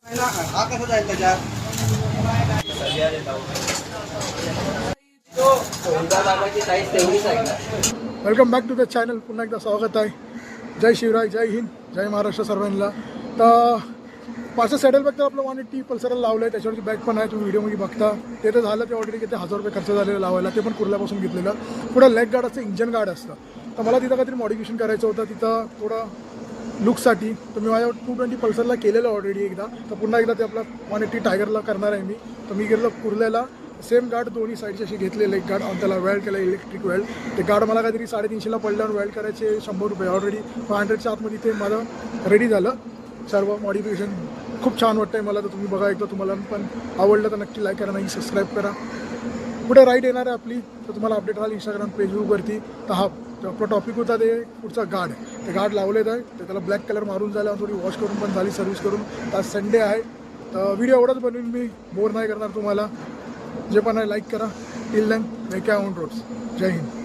हा कसं जाईल त्याच्यात welcome back to the channel. पुन्हा एकदा स्वागत आहे. जय शिवराय, जय हिंद, जय महाराष्ट्र सर्वांना. तर पाचशे सॅडल बॅग तर आपलं 180 पल्सरला लावलं आहे. त्याच्यावरची बॅग पण आहे, तुम्ही व्हिडिओमध्ये बघता. ते तर झालं, ते ऑलरेडी किती ₹1000 खर्च झालेलं लावायला, ते पण कुर्ल्यापासून घेतलेलं. पुढं लेग गार्ड असतं, इंजन गार्ड असतं. तर मला तिथं काहीतरी मॉडिफिकेशन करायचं होतं, तिथं थोडं लुकसाठी. तर मी माझ्या 220 पल्सरला केलेलं ऑलरेडी एकदा. तर पुन्हा एकदा ते आपलं 180 टायगरला करणार आहे मी. तर मी गेलो कुर्ल्याला, सेम गार्ड दोन्ही साईडचे असे घेतले, लेग गार्ड, आणि त्याला वेल्ड केलं, इलेक्ट्रिक वेल्ड. ते गार्ड मला काहीतरी 350ला पडल्यावर वेल्ड करायचे ₹100. ऑलरेडी 500च्या आतमध्ये ते माझं रेडी झालं. सर्व मॉडिफिकेशन खूप छान वाटतं आहे मला. तर तुम्ही बघा एकदा, तुम्हाला पण आवडलं तर नक्की लाईक करा, नाही सबस्क्राईब करा. पुढे राईड येणार आहे आपली, तर तुम्हाला अपडेट राहील इंस्टाग्राम पेजवरती. तर हा आपला टॉपिक होता ते पुढचा गार्ड. ते गार्ड लावलेत आहे, तर त्याला ब्लॅक कलर मारून झाला, थोडी वॉश करून पण झाली, सर्व्हिस करून. तर आज संडे आहे, तर व्हिडिओ एवढंच बनवून मी बोर नाही करणार तुम्हाला. जे पण आहे लाईक करा. Till then, make on roads. जय हिंद.